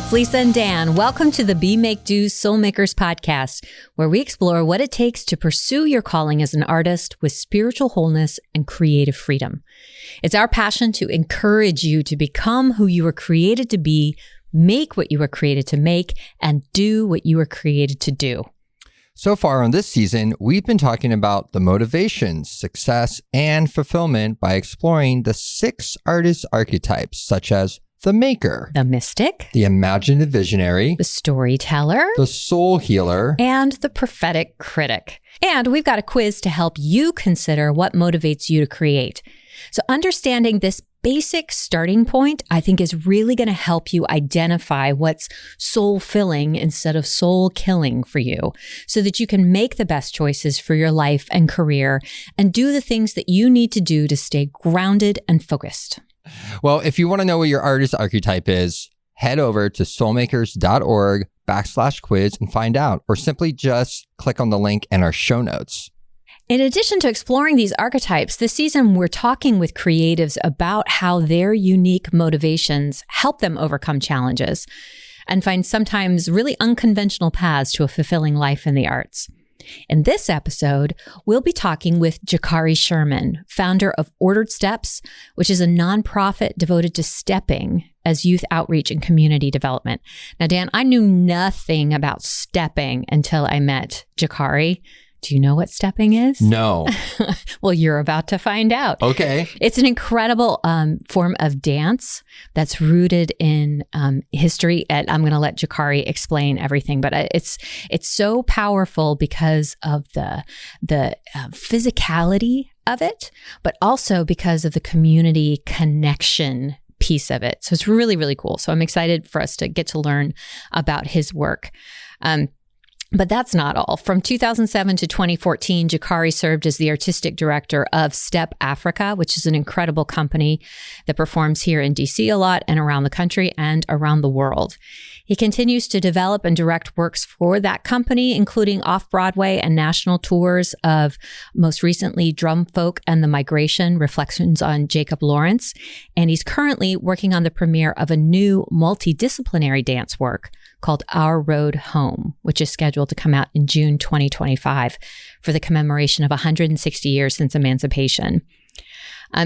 it's Lisa and Dan. Welcome to the Be Make Do Soulmakers podcast, where we explore what it takes to pursue your calling as an artist with spiritual wholeness and creative freedom. It's our passion to encourage you to become who you were created to be, make what you were created to make, and do what you were created to do. So far on this season, we've been talking about the motivations, success, and fulfillment by exploring the 6 artist archetypes, such as the maker, The mystic, the imaginative visionary, the storyteller, the soul healer, and the prophetic critic. And we've got a quiz to help you consider what motivates you to create. So understanding this basic starting point, I think, is really going to help you identify what's soul-filling instead of soul-killing for you, so that you can make the best choices for your life and career and do the things that you need to do to stay grounded and focused. Well, if you want to know what your artist archetype is, head over to soulmakers.org/quiz and find out, or simply just click on the link in our show notes. In addition to exploring these archetypes, this season we're talking with creatives about how their unique motivations help them overcome challenges and find sometimes really unconventional paths to a fulfilling life in the arts. In this episode, we'll be talking with Jakari Sherman, founder of Ordered Steps, which is a nonprofit devoted to stepping as youth outreach and community development. Now, Dan, I knew nothing about stepping until I met Jakari. Do you know what stepping is? No. Well, you're about to find out. Okay. It's an incredible form of dance that's rooted in history. And I'm going to let Jakari explain everything, but it's so powerful because of the physicality of it, but also because of the community connection piece of it. So it's really, really cool. So I'm excited for us to get to learn about his work. But that's not all. From 2007 to 2014, Jakari served as the artistic director of Step Afrika, which is an incredible company that performs here in DC a lot and around the country and around the world. He continues to develop and direct works for that company, including Off-Broadway and national tours of, most recently, Drumfolk and The Migration, Reflections on Jacob Lawrence. And he's currently working on the premiere of a new multidisciplinary dance work called Our Road Home, which is scheduled to come out in June 2025 for the commemoration of 160 years since emancipation.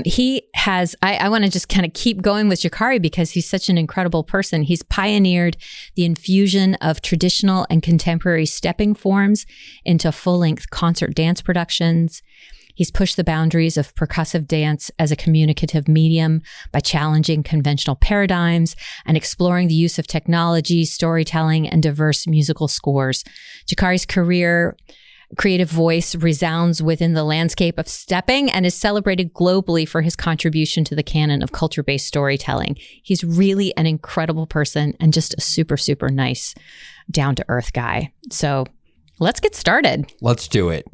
He has, I want to just kind of keep going with Jakari because he's such an incredible person. He's pioneered the infusion of traditional and contemporary stepping forms into full-length concert dance productions. He's pushed the boundaries of percussive dance as a communicative medium by challenging conventional paradigms and exploring the use of technology, storytelling, and diverse musical scores. Jakari's creative voice resounds within the landscape of stepping and is celebrated globally for his contribution to the canon of culture-based storytelling. He's really an incredible person and just a super, super nice, down-to-earth guy. So let's get started. Let's do it.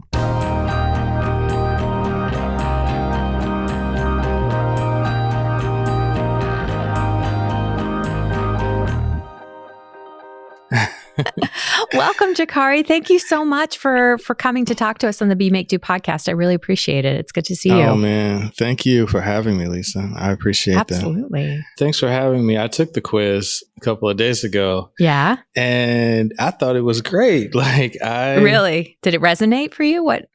Welcome, Jakari. Thank you so much for coming to talk to us on the Be Make Do podcast. I really appreciate it. It's good to see you. Oh, man. Thank you for having me, Lisa. I appreciate that. Absolutely. Thanks for having me. I took the quiz a couple of days ago. Yeah. And I thought it was great. Really? Did it resonate for you? It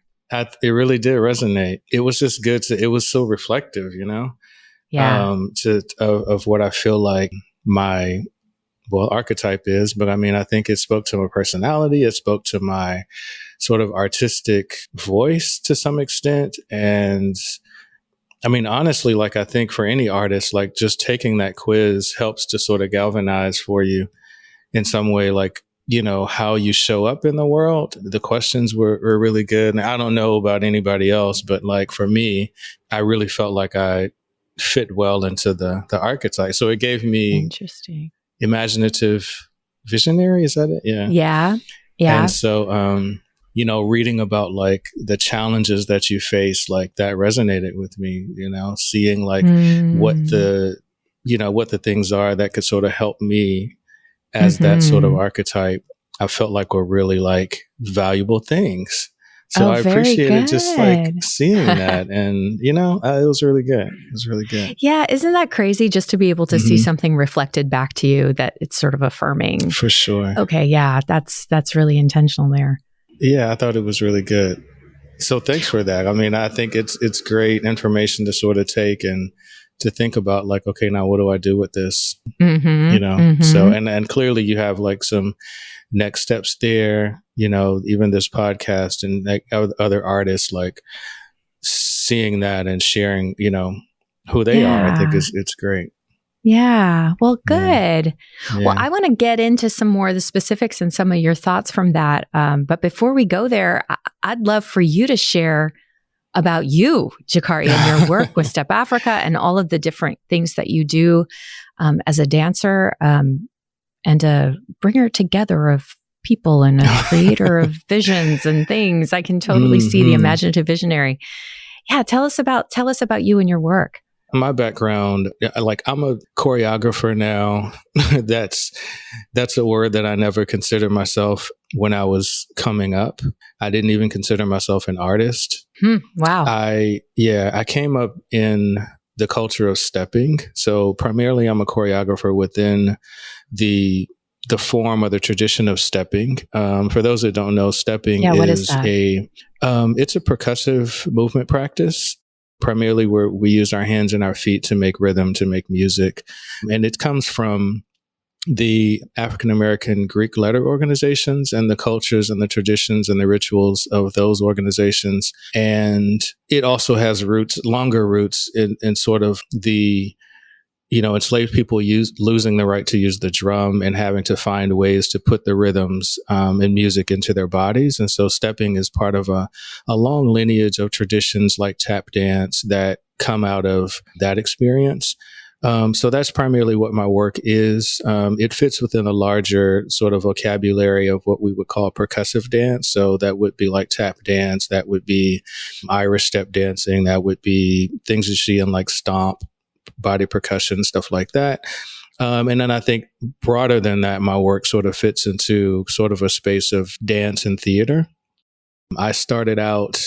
really did resonate. It was just good. It was so reflective, Yeah. Of what I feel like my archetype is, but I think it spoke to my personality. It spoke to my sort of artistic voice to some extent. And honestly, I think for any artist, just taking that quiz helps to sort of galvanize for you in some way, how you show up in the world. The questions were really good. And I don't know about anybody else, but for me, I really felt like I fit well into the archetype. So it gave me interesting. Imaginative visionary, is that it? Yeah. And so, reading about the challenges that you face, that resonated with me, seeing what the things are that could sort of help me as that sort of archetype, I felt like were really valuable things So Oh, I very appreciated just like good. seeing that. And, it was really good. It was really good. Yeah, isn't that crazy just to be able to see something reflected back to you that it's sort of affirming? For sure. Okay, yeah, that's really intentional there. Yeah, I thought it was really good. So thanks for that. I mean, I think it's great information to sort of take and to think about, like, okay, now what do I do with this? So and clearly you have like some next steps there, even this podcast and like other artists, like seeing that and sharing, who they are, I think it's great. Yeah. Well, good. Yeah. Well, I want to get into some more of the specifics and some of your thoughts from that. But before we go there, I'd love for you to share about you, Jakari, and your work with Step Afrika and all of the different things that you do as a dancer and a bringer together of people and a creator of visions and things. I can totally see the imaginative visionary. Yeah, tell us about you and your work. My background, like I'm a choreographer now. That's a word that I never considered myself when I was coming up. I didn't even consider myself an artist. Wow. I came up in the culture of stepping. So primarily I'm a choreographer within the form or the tradition of stepping. For those that don't know, stepping is it's a percussive movement practice. Primarily where we use our hands and our feet to make rhythm, to make music. And it comes from the African American Greek letter organizations and the cultures and the traditions and the rituals of those organizations. And it also has longer roots in sort of the, enslaved people losing the right to use the drum and having to find ways to put the rhythms and music into their bodies. And so stepping is part of a long lineage of traditions like tap dance that come out of that experience. So that's primarily what my work is. It fits within a larger sort of vocabulary of what we would call percussive dance. So that would be like tap dance, that would be Irish step dancing, that would be things you see in like stomp, body percussion, stuff like that. And then I think broader than that, my work sort of fits into sort of a space of dance and theater. I started out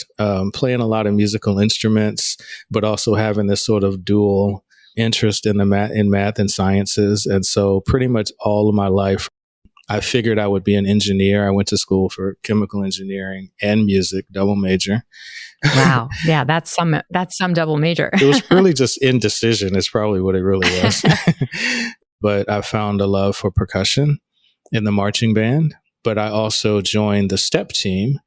playing a lot of musical instruments, but also having this sort of dual interest in math and sciences. And so pretty much all of my life, I figured I would be an engineer. I went to school for chemical engineering and music, double major. Wow. Yeah, that's some double major. It was really just indecision is probably what it really was. But I found a love for percussion in the marching band. But I also joined the step team,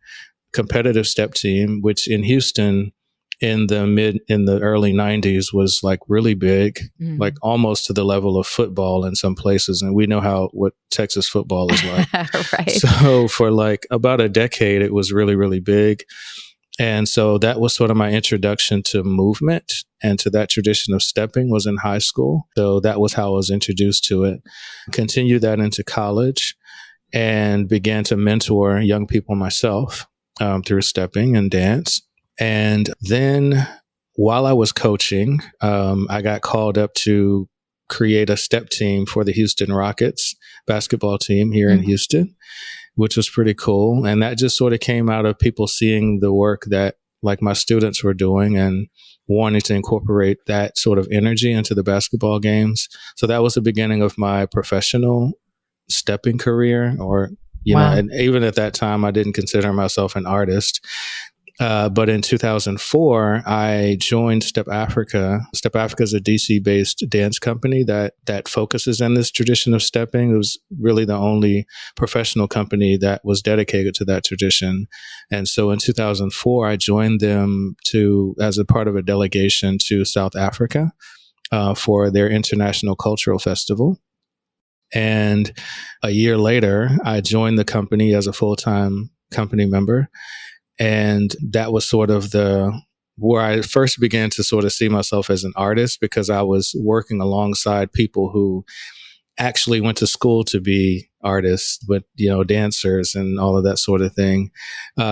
competitive step team, which in Houston in the early 90s was like really big, like almost to the level of football in some places. And we know what Texas football is like. Right. So for like about a decade, it was really, really big. And so that was sort of my introduction to movement and to that tradition of stepping was in high school. So that was how I was introduced to it. Continued that into college and began to mentor young people myself through stepping and dance. And then while I was coaching, I got called up to create a step team for the Houston Rockets basketball team here in Houston, which was pretty cool. And that just sort of came out of people seeing the work that like my students were doing and wanting to incorporate that sort of energy into the basketball games. So that was the beginning of my professional stepping career, or, you know, and even at that time, I didn't consider myself an artist. But in 2004, I joined Step Afrika. Step Afrika is a DC-based dance company that focuses on this tradition of stepping. It was really the only professional company that was dedicated to that tradition. And so in 2004, I joined them as a part of a delegation to South Africa for their International Cultural Festival. And a year later, I joined the company as a full-time company member. And that was sort of where I first began to sort of see myself as an artist, because I was working alongside people who actually went to school to be artists, with, you know, dancers and all of that sort of thing.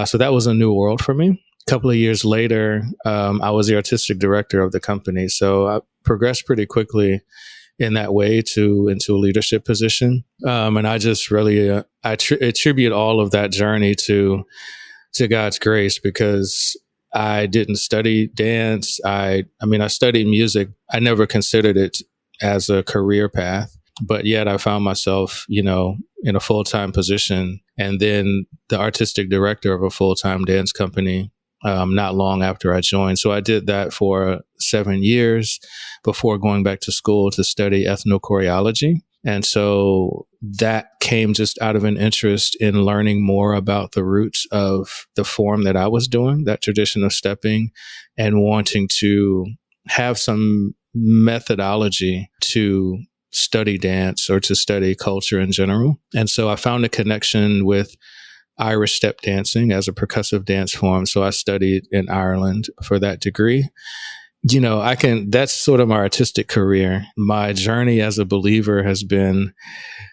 So that was a new world for me. A couple of years later, I was the artistic director of the company. So I progressed pretty quickly in that way into a leadership position. And I just really, I attribute all of that journey to to God's grace, because I didn't study dance. I mean, I studied music. I never considered it as a career path, but yet I found myself, in a full-time position, and then the artistic director of a full-time dance company not long after I joined. So I did that for 7 years before going back to school to study ethnochoreology. And so that came just out of an interest in learning more about the roots of the form that I was doing, that tradition of stepping, and wanting to have some methodology to study dance or to study culture in general. And so I found a connection with Irish step dancing as a percussive dance form. So I studied in Ireland for that degree. That's sort of my artistic career. My journey as a believer has been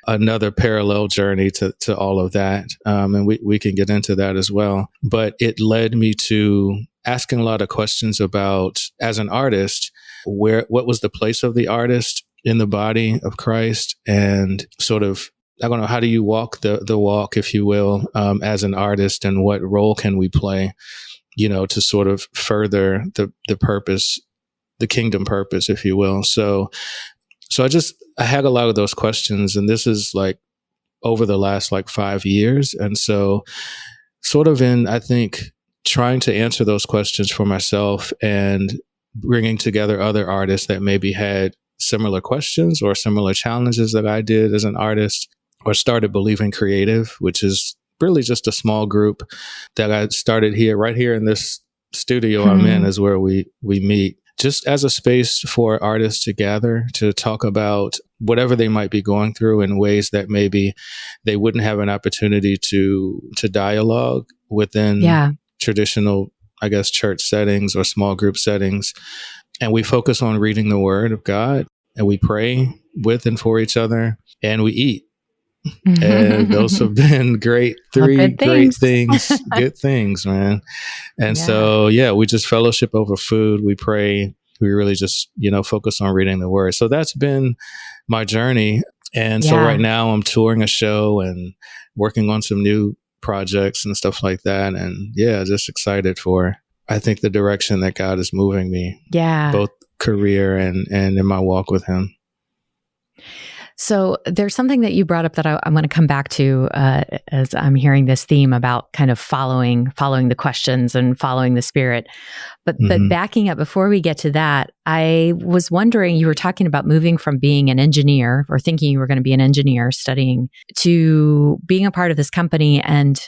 another parallel journey to all of that. And we can get into that as well. But it led me to asking a lot of questions about, as an artist, what was the place of the artist in the body of Christ, and sort of, I don't know, how do you walk the walk, if you will, as an artist, and what role can we play, to sort of further the purpose, the kingdom purpose, if you will. So I had a lot of those questions, and this is like over the last 5 years. And so sort of I think, trying to answer those questions for myself and bringing together other artists that maybe had similar questions or similar challenges that I did as an artist, or started Believing Creative, which is really just a small group that I started right here in this studio I'm in, is where we meet, just as a space for artists to gather, to talk about whatever they might be going through in ways that maybe they wouldn't have an opportunity to dialogue within traditional, I guess, church settings or small group settings. And we focus on reading the Word of God, and we pray with and for each other, and we eat. And those have been great things, good things, man. And so, we just fellowship over food. We pray. We really just, focus on reading the Word. So that's been my journey. And so right now I'm touring a show and working on some new projects and stuff like that. And just excited for, I think, the direction that God is moving me. Both career and in my walk with Him. So there's something that you brought up that I'm going to come back to as I'm hearing this theme about kind of following the questions and following the Spirit. But backing up before we get to that, I was wondering, you were talking about moving from being an engineer, or thinking you were going to be an engineer studying, to being a part of this company. And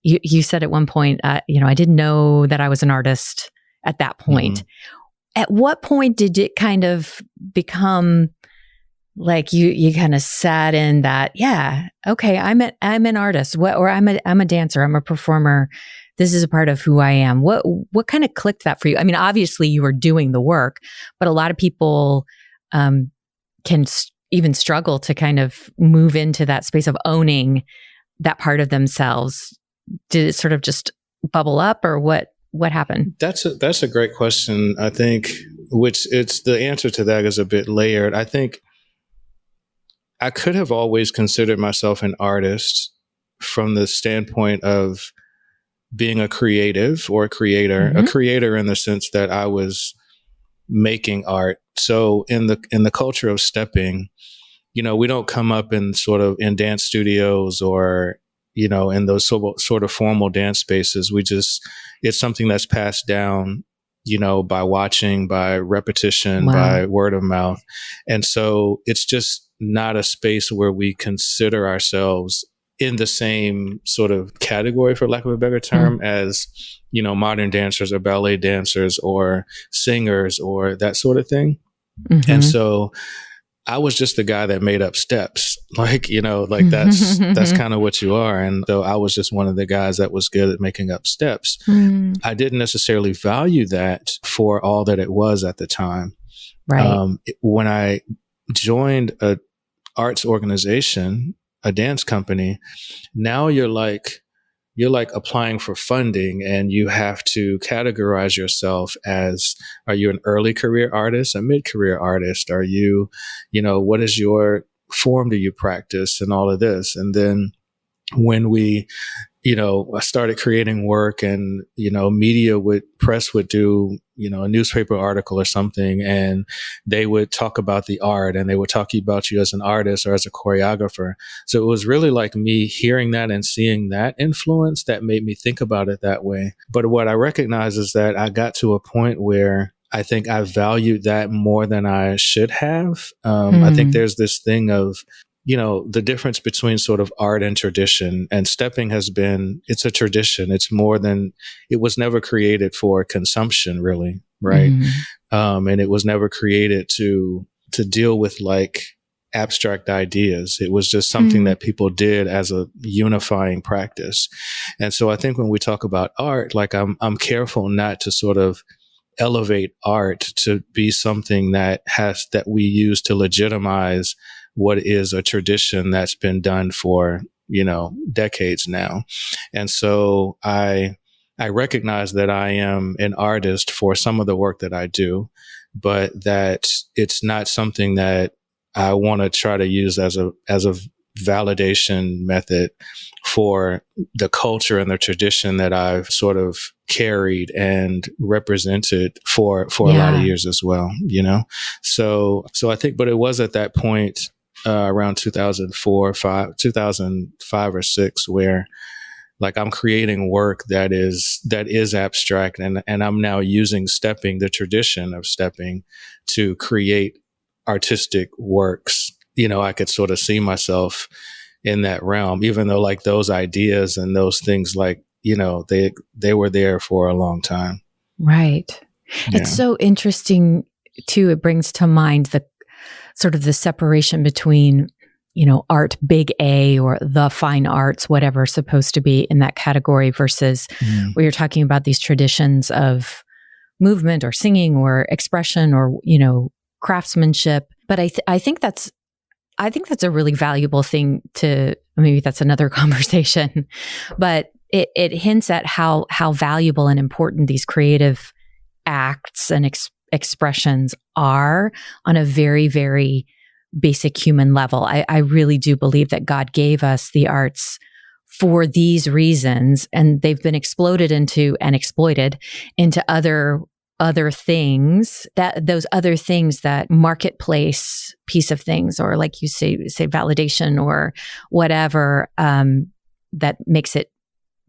you said at one point, I didn't know that I was an artist at that point. At what point did it kind of become like you kind of sat in that, okay, I'm an artist, or I'm a dancer, I'm a performer. This is a part of who I am. What kind of clicked that for you? I mean, obviously you were doing the work, but a lot of people can even struggle to kind of move into that space of owning that part of themselves. Did it sort of just bubble up, or what happened? That's a great question. I think, which it's the answer to that is a bit layered. I think I could have always considered myself an artist from the standpoint of being a creative or a creator in the sense that I was making art. So in the culture of stepping, we don't come up in dance studios or, in those sort of formal dance spaces. It's something that's passed down, by watching, by repetition, by word of mouth. And so it's just not a space where we consider ourselves in the same sort of category, for lack of a better term, as, modern dancers or ballet dancers or singers or that sort of thing. And so I was just the guy that made up steps, that's kind of what you are. And so I was just one of the guys that was good at making up steps. I didn't necessarily value that for all that it was at the time. Right. When I joined a arts organization, a dance company, now you're like applying for funding, and you have to categorize yourself as, are you an early career artist, a mid-career artist? Are you, what is your form do you practice, and all of this? And then when we, I started creating work, and, press would do, a newspaper article or something, and they would talk about the art, and they would talk about you as an artist or as a choreographer. So it was really like me hearing that and seeing that influence that made me think about it that way. But what I recognize is that I got to a point where I think I valued that more than I should have. I think there's this thing of, the difference between sort of art and tradition, and stepping it's a tradition. It's more than, it was never created for consumption, really. Right. And it was never created to deal with like abstract ideas. It was just something that people did as a unifying practice. And so I think when we talk about art, like I'm careful not to sort of elevate art to be something that we use to legitimize what is a tradition that's been done for, decades now. And so I recognize that I am an artist for some of the work that I do, but that it's not something that I want to try to use as a validation method for the culture and the tradition that I've sort of carried and represented for a lot of years as well, So I think, but it was at that point, around 2005 or 6, where like I'm creating work that is abstract, and I'm now using stepping, the tradition of stepping, to create artistic works. I could sort of see myself in that realm, even though like those ideas and those things, like, they were there for a long time. Right. Yeah. It's so interesting too. It brings to mind the sort of the separation between, art, big A, or the fine arts, whatever it's supposed to be in that category, versus where you're talking about these traditions of movement or singing or expression or, craftsmanship. But I think that's a really valuable thing maybe that's another conversation, but it hints at how valuable and important these creative acts and expressions are on a very, very basic human level. I really do believe that God gave us the arts for these reasons, and they've been exploded into and exploited into other things, those other things, that marketplace piece of things, or like you say validation or whatever, that makes it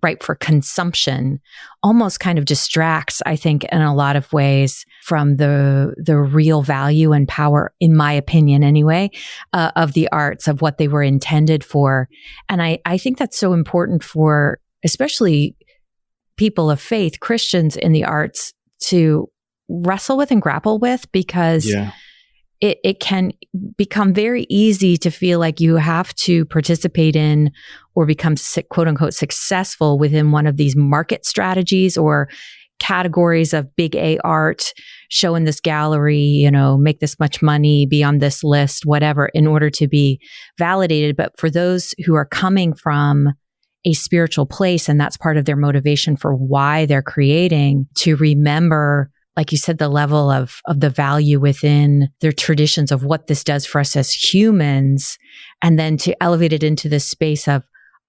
ripe for consumption, almost kind of distracts, I think, in a lot of ways from the real value and power, in my opinion anyway, of the arts, of what they were intended for. And I think that's so important for especially people of faith, Christians in the arts, to wrestle with and grapple with, because it can become very easy to feel like you have to participate in or become quote unquote successful within one of these market strategies or categories of big A art, show in this gallery, make this much money, be on this list, whatever, in order to be validated. But for those who are coming from a spiritual place, and that's part of their motivation for why they're creating, to remember, like you said, the level of the value within their traditions of what this does for us as humans, and then to elevate it into this space of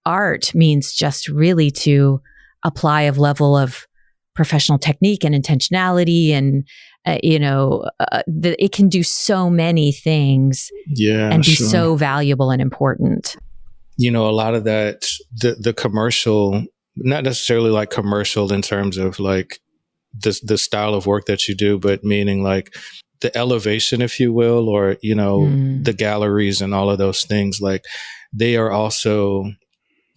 art means just really to apply a level of professional technique and intentionality, and it can do so many things, and be so valuable and important. A lot of that, the commercial, not necessarily like commercial in terms of like the style of work that you do, but meaning like the elevation, if you will, or, the galleries and all of those things, like they are also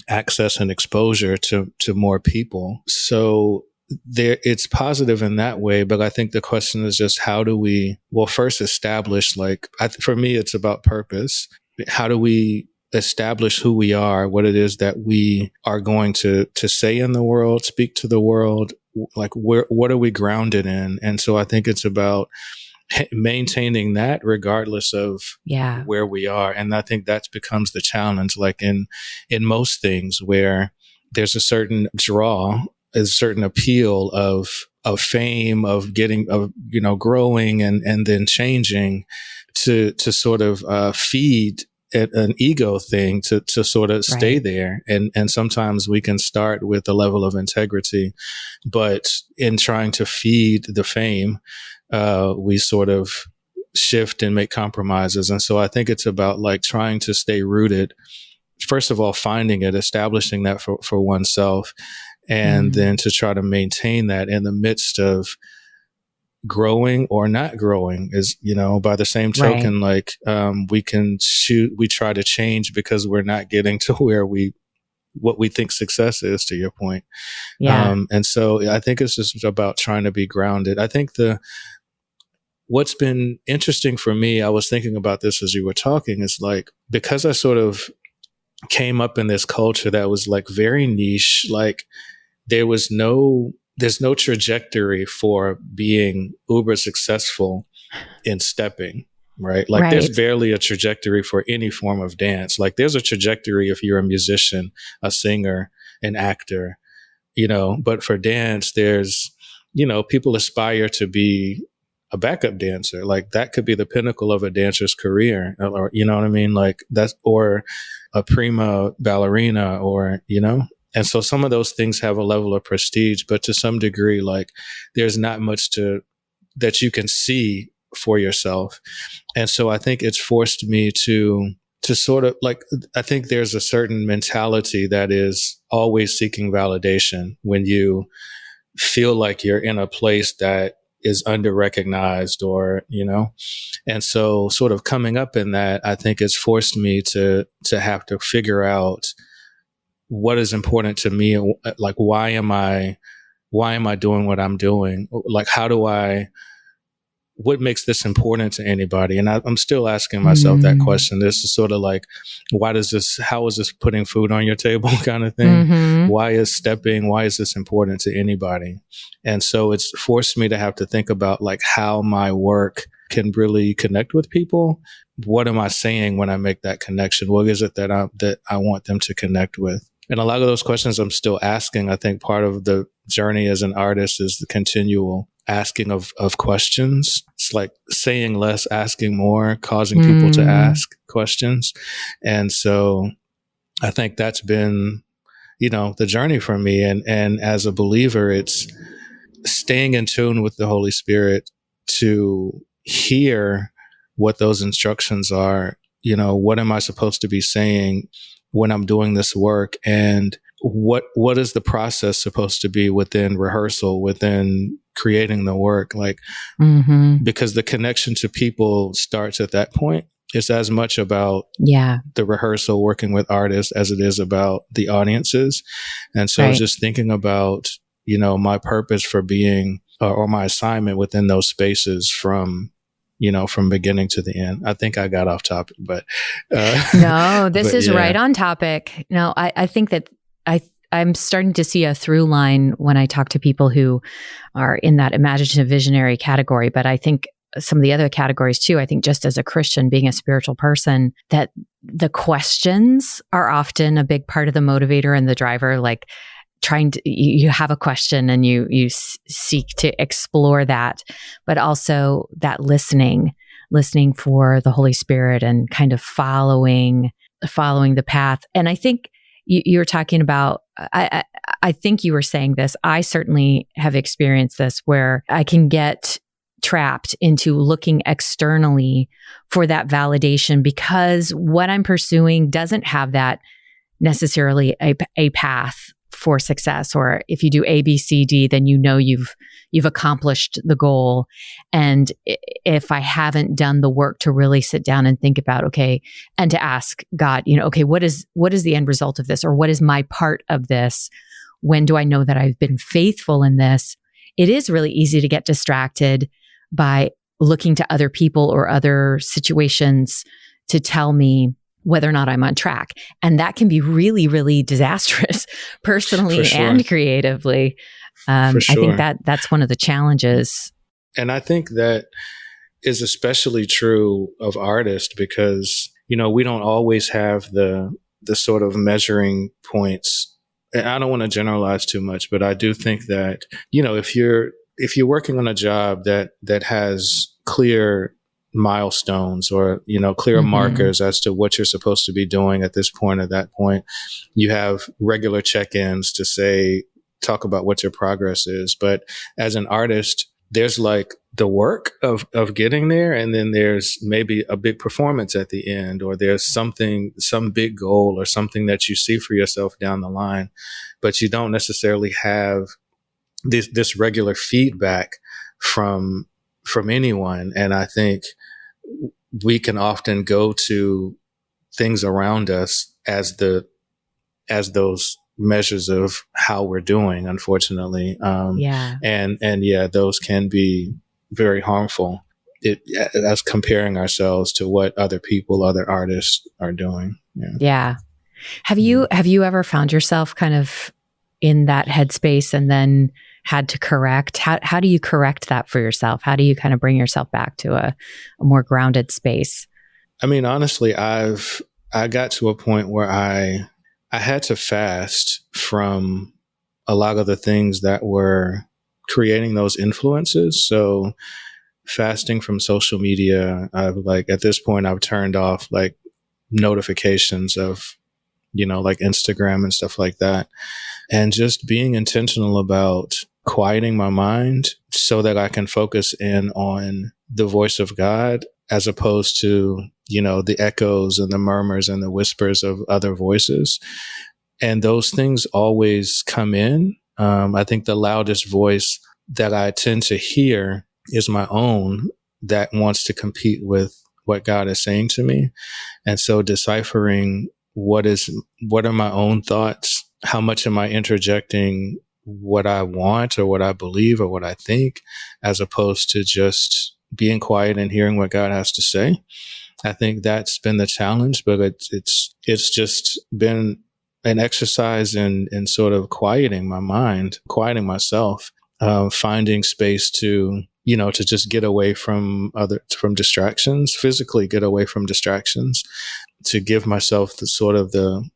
access and exposure to more people. So it's positive in that way. But I think the question is just, how do we, first establish, like, for me, it's about purpose. How do we establish who we are, what it is that we are going to say in the world, speak to the world, like what are we grounded in? And so I think it's about maintaining that regardless of where we are. And I think that becomes the challenge, like in most things where there's a certain draw, a certain appeal of fame, of getting, growing and then changing to sort of feed an ego thing to sort of stay there. And sometimes we can start with a level of integrity, but in trying to feed the fame, we sort of shift and make compromises. And so I think it's about like trying to stay rooted. First of all, finding it, establishing that for oneself, and then to try to maintain that in the midst of growing or not growing. Is, by the same token, like we try to change because we're not getting to where what we think success is, to your point. And so I think it's just about trying to be grounded. I think what's been interesting for me, I was thinking about this as you were talking, is like, because I sort of came up in this culture that was like very niche, like there's no trajectory for being uber successful in stepping, right? Like there's barely a trajectory for any form of dance. Like there's a trajectory if you're a musician, a singer, an actor, but for dance, there's, people aspire to be a backup dancer. Like that could be the pinnacle of a dancer's career, or, you know what I mean? Like that's, or a prima ballerina, or, and so some of those things have a level of prestige, but to some degree, like there's not much that you can see for yourself. And so I think it's forced me to sort of like, I think there's a certain mentality that is always seeking validation when you feel like you're in a place that is under-recognized, or, and so sort of coming up in that, I think it's forced me to have to figure out what is important to me. Like, why am I doing what I'm doing? Like, what makes this important to anybody? And I'm still asking myself that question. This is sort of like, how is this putting food on your table kind of thing? Why is this important to anybody? And so it's forced me to have to think about like how my work can really connect with people. What am I saying when I make that connection? What is it that I want them to connect with? And a lot of those questions I'm still asking. I think part of the journey as an artist is the continual asking of questions. It's like saying less, asking more, causing people to ask questions. And so I think that's been, the journey for me. And as a believer, it's staying in tune with the Holy Spirit to hear what those instructions are. What am I supposed to be saying when I'm doing this work, and what is the process supposed to be within rehearsal, within creating the work, like, because the connection to people starts at that point. It's as much about the rehearsal, working with artists, as it is about the audiences. And so just thinking about, my purpose for being, or my assignment within those spaces from beginning to the end. I think I got off topic, but no, this is right on topic. No, I think that I'm starting to see a through line when I talk to people who are in that imaginative visionary category. But I think some of the other categories too, I think just as a Christian, being a spiritual person, that the questions are often a big part of the motivator and the driver. Like you have a question and you seek to explore that, but also that listening for the Holy Spirit and kind of following the path. And I think you're talking about, I think you were saying this, I certainly have experienced this, where I can get trapped into looking externally for that validation because what I'm pursuing doesn't have that necessarily a path for success. Or if you do A, B, C, D, then you've accomplished the goal. And if I haven't done the work to really sit down and think about, okay, and to ask God, okay, what is the end result of this? Or what is my part of this? When do I know that I've been faithful in this? It is really easy to get distracted by looking to other people or other situations to tell me whether or not I'm on track. And that can be really, really disastrous personally and creatively. I think that's one of the challenges. And I think that is especially true of artists because, we don't always have the sort of measuring points. And I don't want to generalize too much, but I do think that, if you're working on a job that has clear milestones or, clear markers as to what you're supposed to be doing at this point or that point. You have regular check-ins to say, talk about what your progress is. But as an artist, there's like the work of getting there. And then there's maybe a big performance at the end, or there's some big goal or something that you see for yourself down the line, but you don't necessarily have this regular feedback from anyone. And I think we can often go to things around us as those measures of how we're doing, unfortunately. And those can be very harmful as comparing ourselves to what other artists are doing. Yeah. Have you ever found yourself kind of in that headspace and then had to correct? How do you correct that for yourself? How do you kind of bring yourself back to a more grounded space? I mean, honestly, I got to a point where I had to fast from a lot of the things that were creating those influences. So fasting from social media, at this point, I've turned off like notifications of, like Instagram and stuff like that. And just being intentional about quieting my mind so that I can focus in on the voice of God as opposed to, the echoes and the murmurs and the whispers of other voices. And those things always come in. I think the loudest voice that I tend to hear is my own, that wants to compete with what God is saying to me. And so deciphering what are my own thoughts? How much am I interjecting what I want or what I believe or what I think, as opposed to just being quiet and hearing what God has to say? I think that's been the challenge, but it's just been an exercise in sort of quieting my mind, quieting myself, finding space to just get away from distractions, physically get away from distractions, to give myself the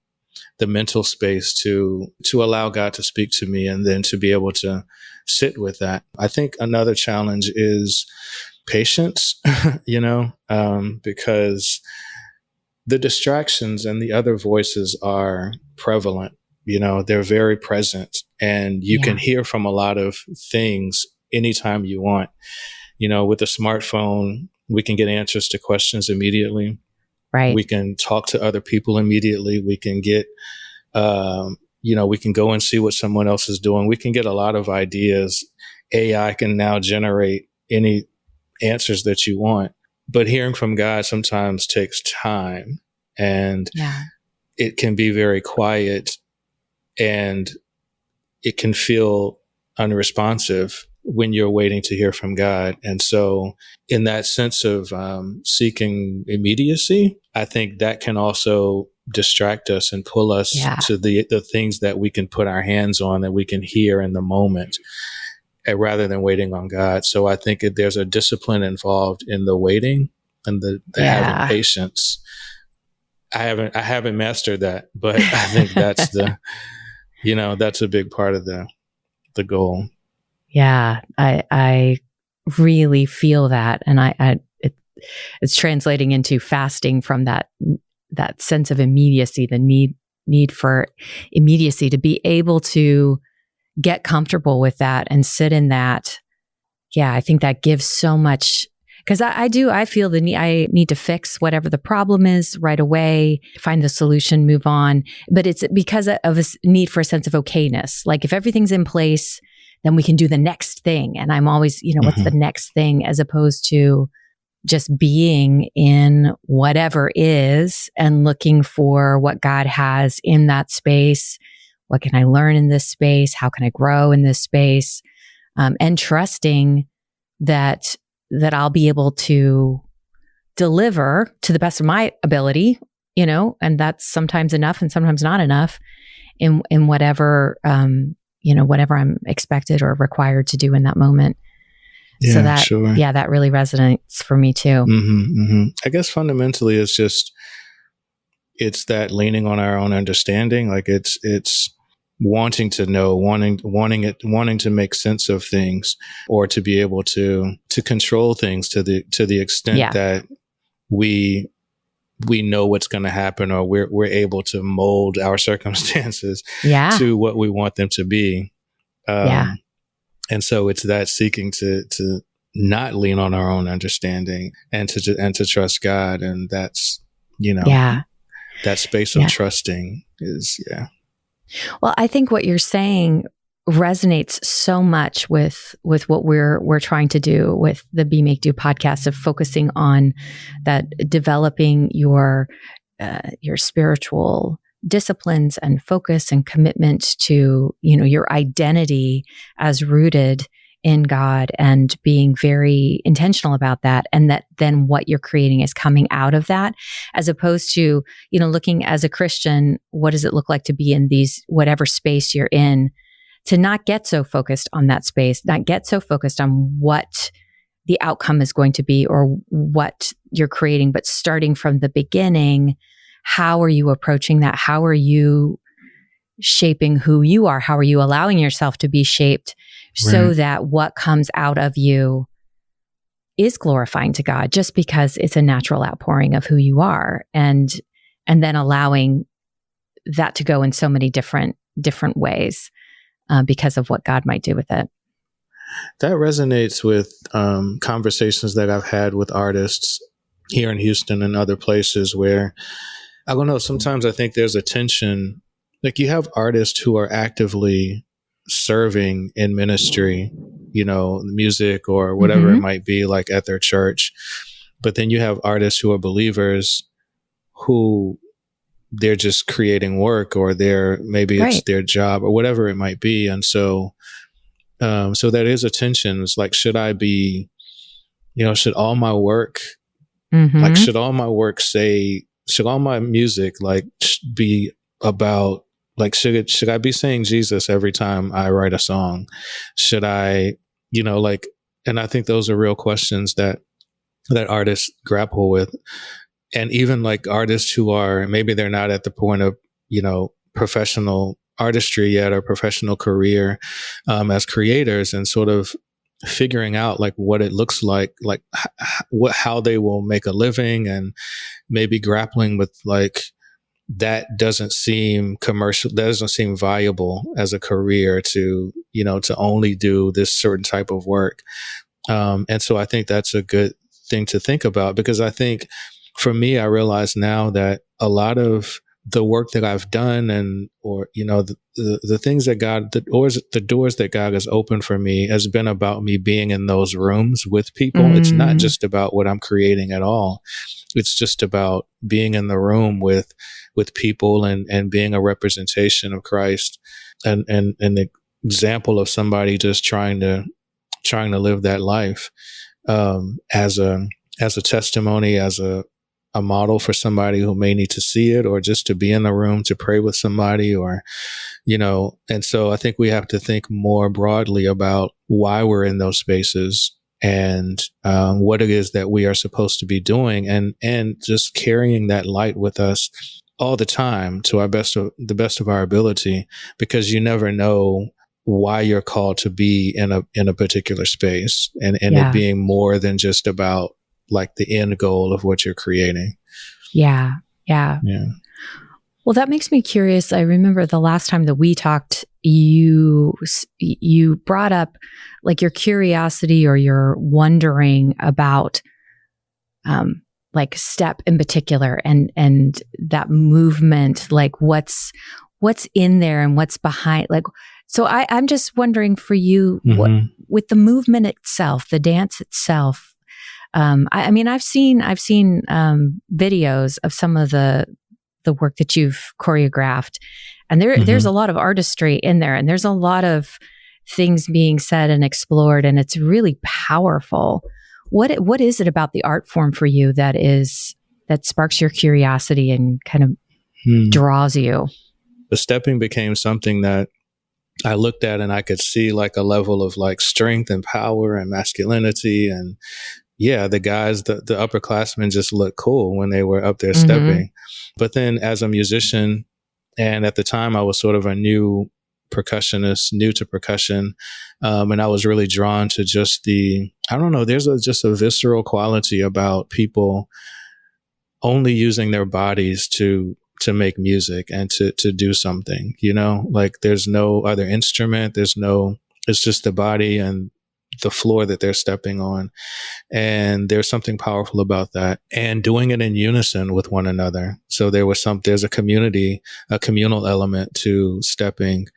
mental space to allow God to speak to me, and then to be able to sit with that. I think another challenge is patience, because the distractions and the other voices are prevalent. They're very present, and you can hear from a lot of things anytime you want. With a smartphone, we can get answers to questions immediately. Right. We can talk to other people immediately. We can get, we can go and see what someone else is doing. We can get a lot of ideas. AI can now generate any answers that you want. But hearing from God sometimes takes time, and it can be very quiet, and it can feel unresponsive when you're waiting to hear from God. And so in that sense of seeking immediacy, I think that can also distract us and pull us to the things that we can put our hands on, that we can hear in the moment, rather than waiting on God. So I think there's a discipline involved in the waiting and the having patience. I haven't mastered that, but I think that's that's a big part of the goal. Yeah, I really feel that, and it's translating into fasting from that sense of immediacy, the need for immediacy, to be able to get comfortable with that and sit in that. Yeah, I think that gives so much, because I feel the need. I need to fix whatever the problem is right away, find the solution, move on. But it's because of a need for a sense of okayness. Like if everything's in place, then we can do the next thing. And I'm always, what's the next thing, as opposed to just being in whatever is and looking for what God has in that space. What can I learn in this space? How can I grow in this space? And trusting that I'll be able to deliver to the best of my ability, and that's sometimes enough and sometimes not enough in whatever, whatever I'm expected or required to do in that moment. Yeah, so that, sure. That really resonates for me too. I guess fundamentally it's that leaning on our own understanding. Like it's wanting to know, wanting to make sense of things, or to be able to control things to the extent that we know what's going to happen, or we're able to mold our circumstances to what we want them to be. And so it's that seeking to not lean on our own understanding, and to trust God. And that's, that space of trusting is, Well, I think what you're saying resonates so much with what we're trying to do with the Be Make Do podcast, of focusing on that, developing your spiritual disciplines and focus and commitment to, your identity as rooted in God, and being very intentional about that. And that then what you're creating is coming out of that, as opposed to, looking as a Christian, what does it look like to be in these, whatever space you're in, to not get so focused on that space, not get so focused on what the outcome is going to be or what you're creating, but starting from the beginning. How are you approaching that? How are you shaping who you are? How are you allowing yourself to be shaped so that what comes out of you is glorifying to God, just because it's a natural outpouring of who you are, and then allowing that to go in so many different ways because of what God might do with it. That resonates with conversations that I've had with artists here in Houston and other places, where, I don't know, sometimes I think there's a tension. Like, you have artists who are actively serving in ministry, music or whatever it might be, like at their church. But then you have artists who are believers, who they're just creating work, or maybe it's their job or whatever it might be. And so that is a tension. It's like, should I be, should all my work, like, should all my music, like, be about, like, should I be saying Jesus every time I write a song? Should I, and I think those are real questions that artists grapple with. And even like artists who are, maybe they're not at the point of, professional artistry yet, or professional career as creators, and sort of figuring out like what it looks like how they will make a living, and maybe grappling with like, that doesn't seem commercial, that doesn't seem viable as a career to only do this certain type of work. And so I think that's a good thing to think about, because I think for me, I realize now that a lot of the work that I've done, the things that the doors that God has opened for me, has been about me being in those rooms with people. It's not just about what I'm creating at all. It's just about being in the room with people, and being a representation of Christ, and an example of somebody just trying to live that life as a testimony, as a model for somebody who may need to see it, or just to be in the room to pray with somebody, or, and so I think we have to think more broadly about why we're in those spaces, and what it is that we are supposed to be doing, and just carrying that light with us all the time to the best of our ability, because you never know why you're called to be in a particular space, and it being more than just about like the end goal of what you're creating. Yeah. Well, that makes me curious. I remember the last time that we talked, you brought up like your curiosity, or your wondering about like step in particular, and that movement, like what's in there and what's behind, like. So I'm just wondering for you, what, with the movement itself, the dance itself. I mean, I've seen videos of some of the work that you've choreographed, and there's a lot of artistry in there, and there's a lot of things being said and explored, and it's really powerful. What is it about the art form for you that sparks your curiosity and kind of draws you? The stepping became something that I looked at, and I could see like a level of like strength and power and masculinity, and the guys, the upperclassmen just looked cool when they were up there stepping. But then as a musician, and at the time I was sort of a new percussionist, new to percussion. And I was really drawn to just I don't know, there's just a visceral quality about people only using their bodies to make music and to do something, like there's no other instrument. It's just the body and the floor that they're stepping on. And there's something powerful about that, and doing it in unison with one another. So there's a communal element to stepping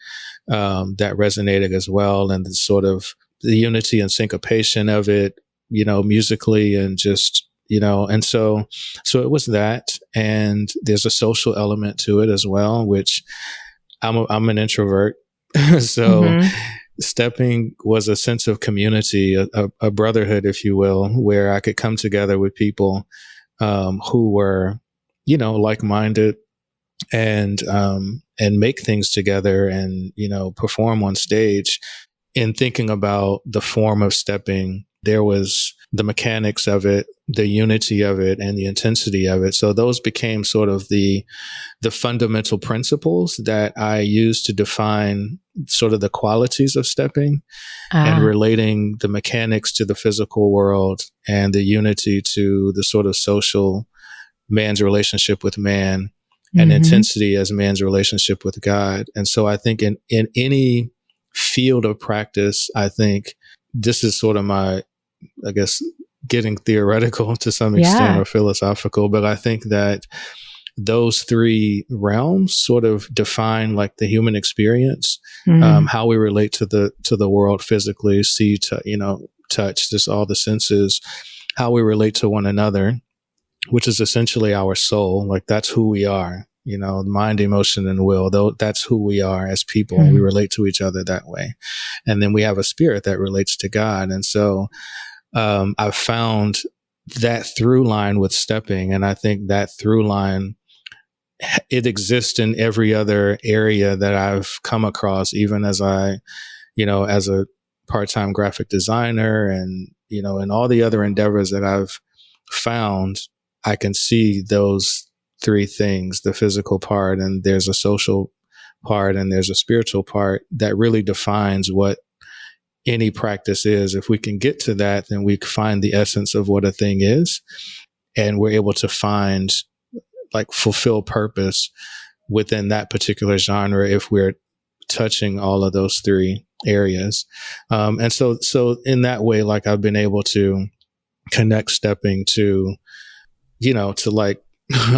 that resonated as well. And the sort of the unity and syncopation of it, musically, and just, and so it was that. And there's a social element to it as well, which I'm an introvert. So stepping was a sense of community, a brotherhood, if you will, where I could come together with people who were, like-minded, and make things together, and, perform on stage. In thinking about the form of stepping, there was the mechanics of it, the unity of it, and the intensity of it. So those became sort of the fundamental principles that I used to define sort of the qualities of stepping, and relating the mechanics to the physical world, and the unity to the sort of social man's relationship with man, and intensity as man's relationship with God. And so I think in any field of practice, I think this is sort of my, I guess, getting theoretical to some extent, or philosophical, but I think that those three realms sort of define like the human experience, how we relate to the world physically, see, touch, just all the senses, how we relate to one another, which is essentially our soul. Like that's who we are, mind, emotion, and will. Though that's who we are as people. We relate to each other that way. And then we have a spirit that relates to God. And so I've found that through line with stepping. And I think that through line, it exists in every other area that I've come across, even as as a part-time graphic designer, and, and all the other endeavors that I've found, I can see those three things: the physical part, and there's a social part, and there's a spiritual part that really defines what any practice is. If we can get to that, then we find the essence of what a thing is, and we're able to find, like, fulfill purpose within that particular genre if we're touching all of those three areas. And so in that way, like, I've been able to connect stepping to, to like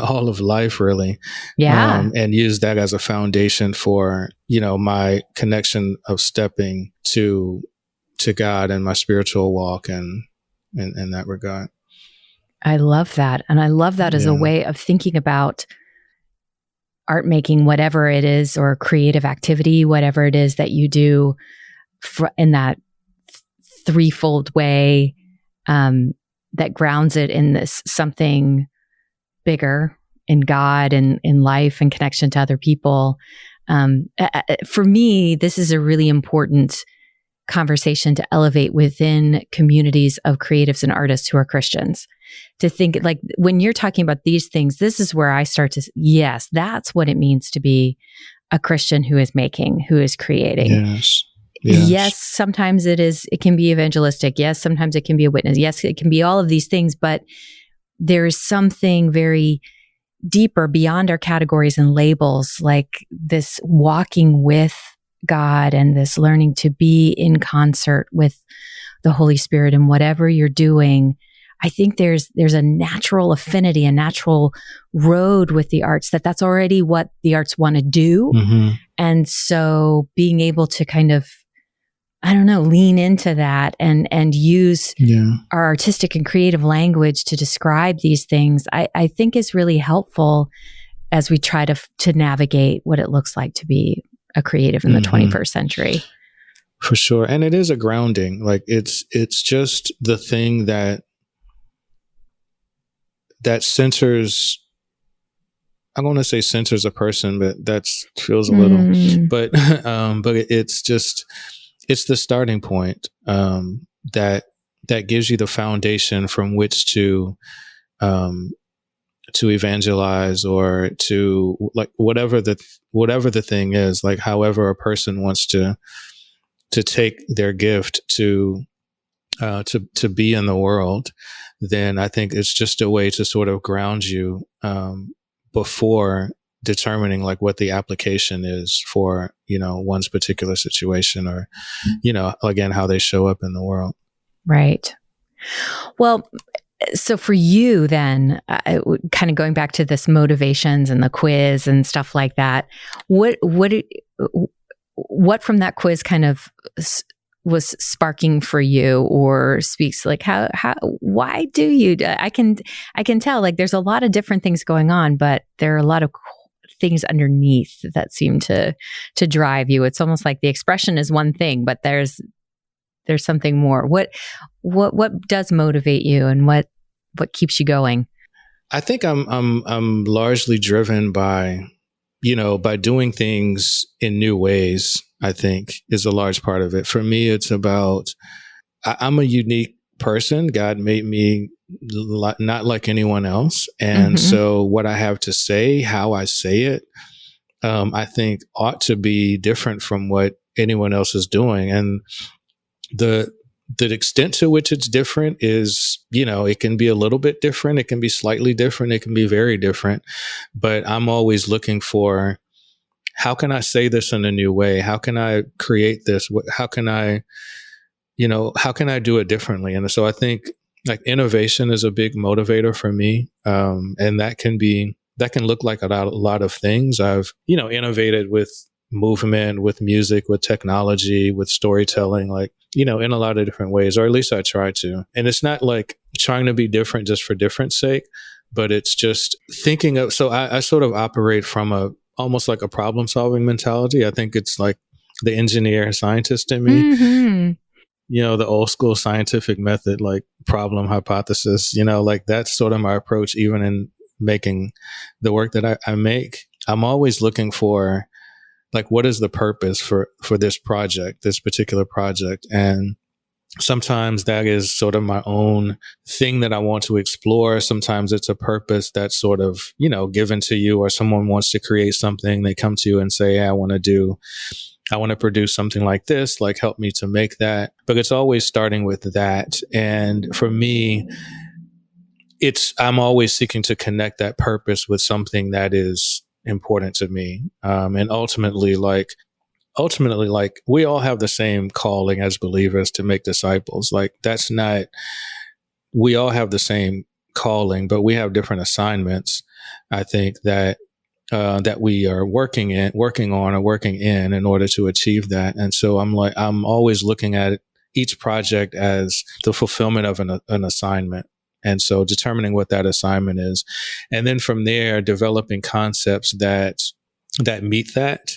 all of life, really. And use that as a foundation for, my connection of stepping to God and my spiritual walk, and in that regard. I love that. And I love that as a way of thinking about art making, whatever it is, or creative activity, whatever it is that you do in that threefold way, that grounds it in this something bigger, in God, and in life, and connection to other people. For me, this is a really important conversation to elevate within communities of creatives and artists who are Christians. To think, like, when you're talking about these things, this is where I start to, yes, that's what it means to be a Christian who is making, who is creating. Yes, sometimes it can be evangelistic. Yes, sometimes it can be a witness. Yes, it can be all of these things, but there is something very deeper beyond our categories and labels, like this walking with God, and this learning to be in concert with the Holy Spirit in whatever you're doing. I think there's a natural affinity, a natural road with the arts, that's already what the arts want to do. And so being able to kind of, lean into that and use our artistic and creative language to describe these things, I think is really helpful as we try to navigate what it looks like to be a creative in the 21st century. For sure. And it is a grounding. Like, it's just the thing that centers, I'm going to say centers a person, but that feels a little, but it's the starting point, that gives you the foundation from which to evangelize or to like whatever the thing is, like however a person wants to take their gift to be in the world, then I think it's just a way to sort of ground you before determining like what the application is for, one's particular situation or, again, how they show up in the world. Right. Well, so for you then, kind of going back to this motivations and the quiz and stuff like that, what from that quiz kind of was sparking for you, or speaks like why do you? I can tell like there's a lot of different things going on, but there are a lot of things underneath that seem to drive you. It's almost like the expression is one thing, but there's something more. What does motivate you, and what keeps you going? I think I'm largely driven by doing things in new ways, I think is a large part of it. For me, it's about, I'm a unique person. God made me not like anyone else. And so what I have to say, how I say it, I think ought to be different from what anyone else is doing. And the extent to which it's different is, it can be a little bit different. It can be slightly different. It can be very different. But I'm always looking for, how can I say this in a new way? How can I create this? How can I do it differently? And so I think like innovation is a big motivator for me. And that can look like a lot of things. I've, innovated with movement, with music, with technology, with storytelling, like, in a lot of different ways, or at least I try to. And it's not like trying to be different just for different sake, but it's just thinking of, so I sort of operate from almost like a problem solving mentality. I think it's like the engineer scientist in me, the old school scientific method, like problem hypothesis, like that's sort of my approach, even in making the work that I make. I'm always looking for, like, what is the purpose for this project, this particular project? And sometimes that is sort of my own thing that I want to explore. Sometimes it's a purpose that's sort of, given to you, or someone wants to create something. They come to you and say, hey, I want to produce something like this, like help me to make that. But it's always starting with that. And for me, I'm always seeking to connect that purpose with something that is important to me. And ultimately, we all have the same calling as believers to make disciples. Like we all have the same calling, but we have different assignments. I think that we are working in order to achieve that. And so I'm always looking at each project as the fulfillment of an assignment. And so determining what that assignment is. And then from there, developing concepts that meet that,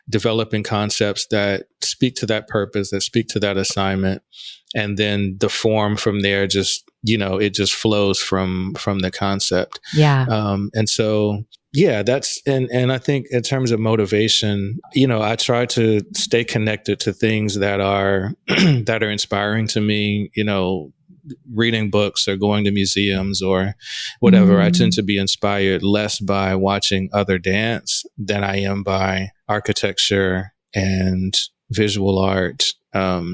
developing concepts that speak to that purpose, that speak to that assignment. And then the form from there just, it just flows from the concept. Yeah. And so, yeah, and I think in terms of motivation, I try to stay connected to things that are, that are inspiring to me, reading books or going to museums or whatever. I tend to be inspired less by watching other dance than I am by architecture and visual art. I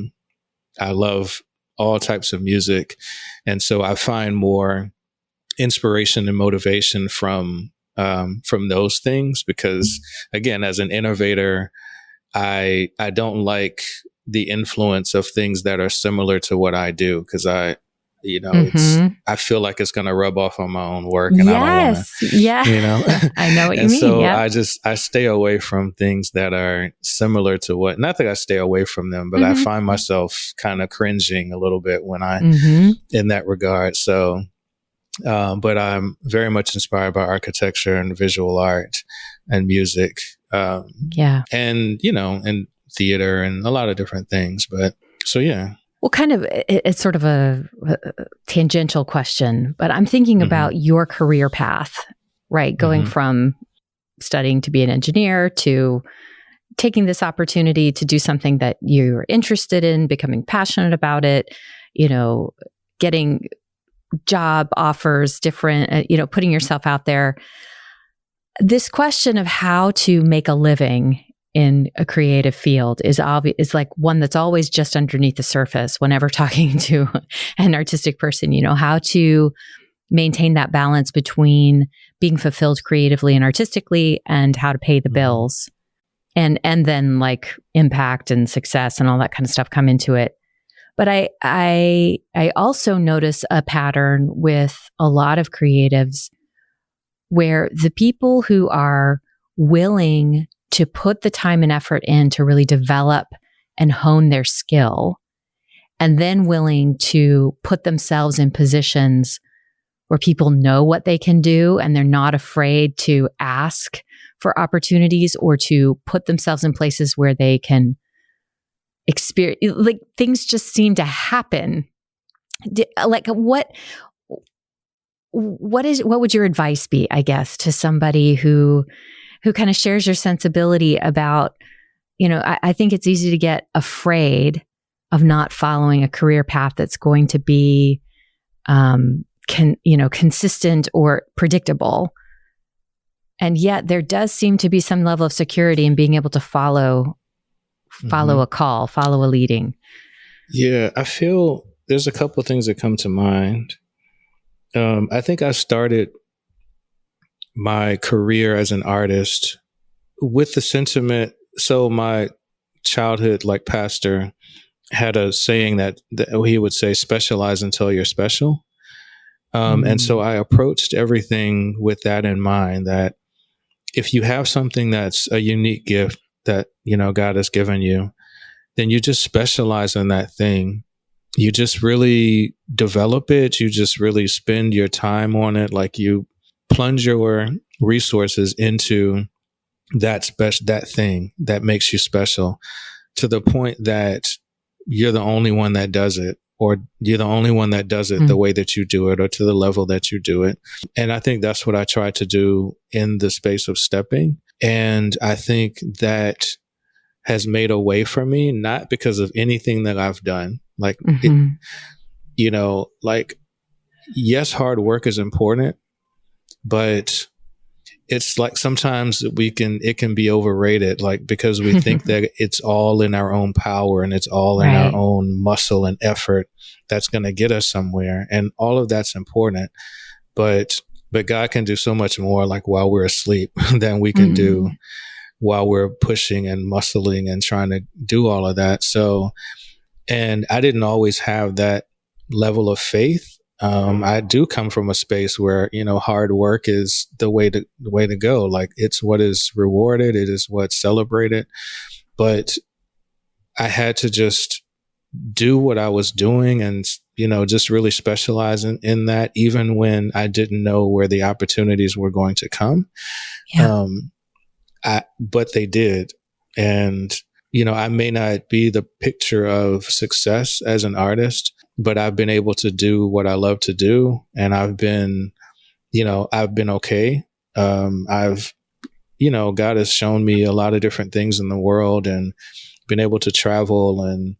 love all types of music. And so I find more inspiration and motivation from those things, because again, as an innovator, I don't like the influence of things that are similar to what I do, because I feel like it's going to rub off on my own work, and I don't want to. Yeah. I know what you mean. So yeah. I stay away from things that are similar to what. Not that I stay away from them, but I find myself kind of cringing a little bit when in that regard. So, but I'm very much inspired by architecture and visual art and music. And and theater and a lot of different things. But so, yeah. Well, kind of, it's sort of a tangential question, but I'm thinking about your career path, right? Going from studying to be an engineer to taking this opportunity to do something that you're interested in, becoming passionate about it, getting job offers, different, putting yourself out there. This question of how to make a living in a creative field is like one that's always just underneath the surface whenever talking to an artistic person, how to maintain that balance between being fulfilled creatively and artistically and how to pay the bills. And then like impact and success and all that kind of stuff come into it. But I also notice a pattern with a lot of creatives where the people who are willing to put the time and effort in to really develop and hone their skill, and then willing to put themselves in positions where people know what they can do and they're not afraid to ask for opportunities or to put themselves in places where they can experience, like things just seem to happen. Like what would your advice be, I guess, to somebody who kind of shares your sensibility about, I think it's easy to get afraid of not following a career path that's going to be, consistent or predictable. And yet there does seem to be some level of security in being able to follow a call, follow a leading. Yeah, I feel there's a couple of things that come to mind. I think I started my career as an artist with the sentiment. So my childhood pastor had a saying that he would say, specialize until you're special. And so I approached everything with that in mind, that if you have something that's a unique gift that, God has given you, then you just specialize in that thing. You just really develop it. You just really spend your time on it. Like you plunge your resources into that thing that makes you special, to the point that you're the only one that does it, or you're the only one that does it the way that you do it, or to the level that you do it. And I think that's what I try to do in the space of stepping. And I think that has made a way for me, not because of anything that I've done. Yes, hard work is important, but it's like sometimes it can be overrated, because we think that it's all in our own power and it's all in our own muscle and effort that's going to get us somewhere. And all of that's important, but God can do so much more while we're asleep than we can do while we're pushing and muscling and trying to do all of that. So, and I didn't always have that level of faith. I do come from a space where, hard work is the way to go. It's what is rewarded. It is what's celebrated. But I had to just do what I was doing and, just really specialize in that, even when I didn't know where the opportunities were going to come. Yeah. But they did. And, I may not be the picture of success as an artist, but I've been able to do what I love to do. And I've been okay. God has shown me a lot of different things in the world and been able to travel, and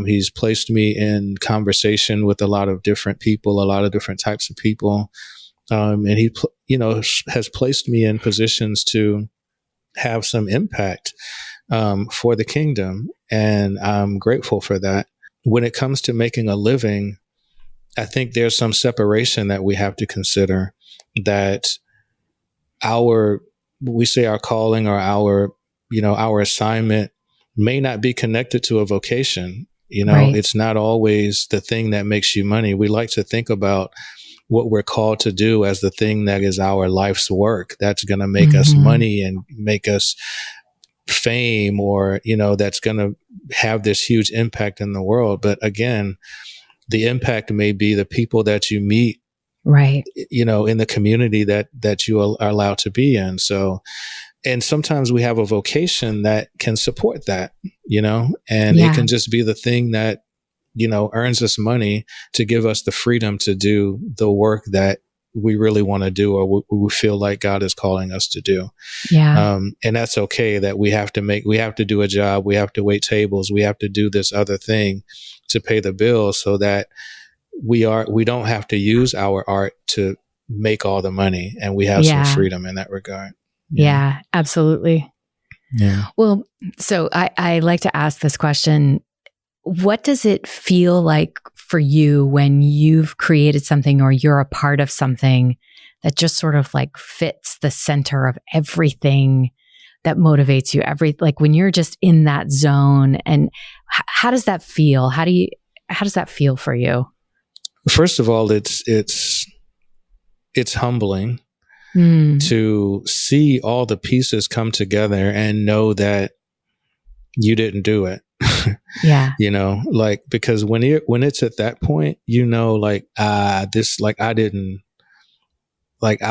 he's placed me in conversation with a lot of different people, a lot of different types of people. And he, has placed me in positions to have some impact for the kingdom. And I'm grateful for that. When it comes to making a living, I think there's some separation that we have to consider, that we say our calling or our assignment may not be connected to a vocation. It's not always the thing that makes you money. We like to think about what we're called to do as the thing that is our life's work, that's going to make us money and make us fame, or, that's going to have this huge impact in the world. But again, the impact may be the people that you meet, right? In the community that you are allowed to be in. So, and sometimes we have a vocation that can support that, and it can just be the thing that, earns us money to give us the freedom to do the work that we really want to do, or we feel like God is calling us to do. Yeah. And that's okay, that we have to do a job. We have to wait tables. We have to do this other thing to pay the bills, so that we don't have to use our art to make all the money, and we have some freedom in that regard. Yeah, absolutely. Yeah. Well, so I like to ask this question. What does it feel like for you when you've created something or you're a part of something that just sort of like fits the center of everything that motivates you? Like when you're just in that zone, and how does that feel? How does that feel for you? First of all, it's humbling to see all the pieces come together and know that you didn't do it. Yeah. You know, like, because when it's at that point, you know, like, this, like, I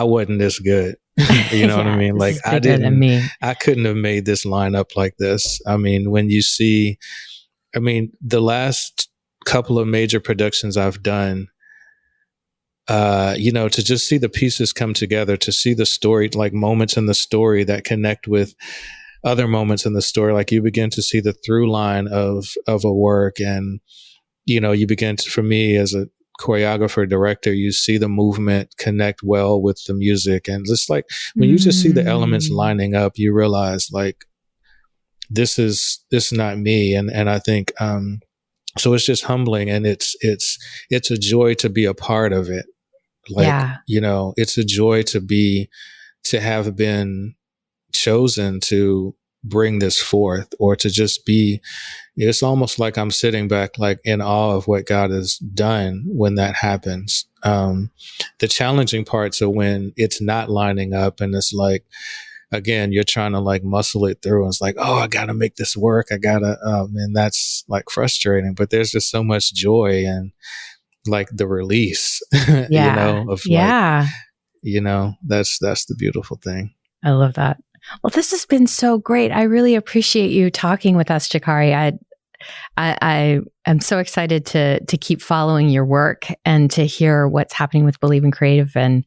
wasn't this good. You know what I mean? Like, I couldn't have made this line up like this. I mean, when you see, the last couple of major productions I've done, to just see the pieces come together, to see the story, like moments in the story that connect with other moments in the story, like you begin to see the through line of a work, and you begin to, for me as a choreographer, director, you see the movement connect well with the music, and just like when you just see the elements lining up, you realize like this is not me, and I think so it's just humbling, and it's a joy to be a part of it. Like, it's a joy to have been chosen to bring this forth, or to just be, it's almost like I'm sitting back like in awe of what God has done when that happens. The challenging parts are when it's not lining up, and it's like, again, you're trying to like muscle it through, and it's like, oh, I gotta make this work, and that's like frustrating, but there's just so much joy and like the release, of like, that's the beautiful thing. I love that. Well, this has been so great. I really appreciate you talking with us, Jakari. I am so excited to keep following your work and to hear what's happening with Believe in Creative, and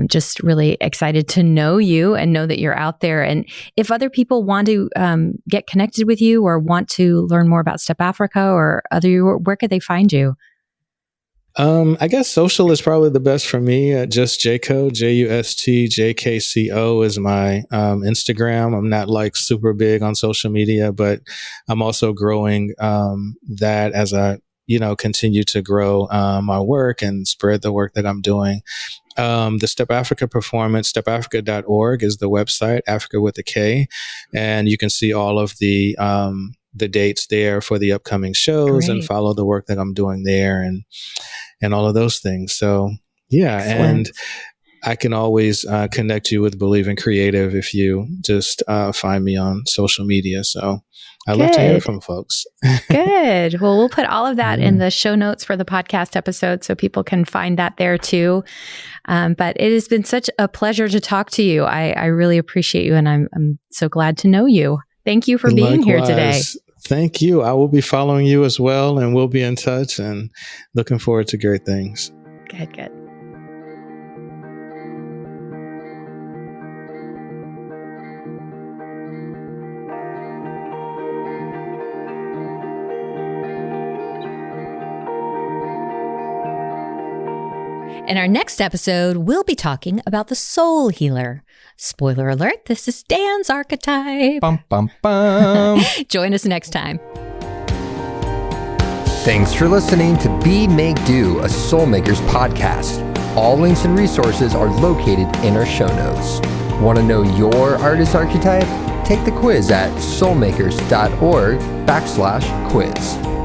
just really excited to know you and know that you're out there. And if other people want to get connected with you or want to learn more about Step Afrika or where could they find you? I guess social is probably the best for me. Just Jco, JUSTJKCO is my Instagram. I'm not like super big on social media, but I'm also growing that as I continue to grow my work and spread the work that I'm doing. The Step Afrika performance, stepafrika.org is the website, Africa with a K, and you can see all of the dates there for the upcoming shows. Great. And follow the work that I'm doing there and all of those things. So yeah. Excellent. And I can always connect you with Believe in Creative if you just find me on social media. So I love to hear from folks. Good. Well, we'll put all of that in the show notes for the podcast episode so people can find that there too. But it has been such a pleasure to talk to you. I really appreciate you, and I'm so glad to know you. Thank you for being here today. Thank you. I will be following you as well, and we'll be in touch, and looking forward to great things. Good. In our next episode, we'll be talking about the soul healer. Spoiler alert, this is Dan's archetype. Bum, bum, bum. Join us next time. Thanks for listening to Be, Make, Do, a Soulmakers podcast. All links and resources are located in our show notes. Want to know your artist archetype? Take the quiz at soulmakers.org/quiz.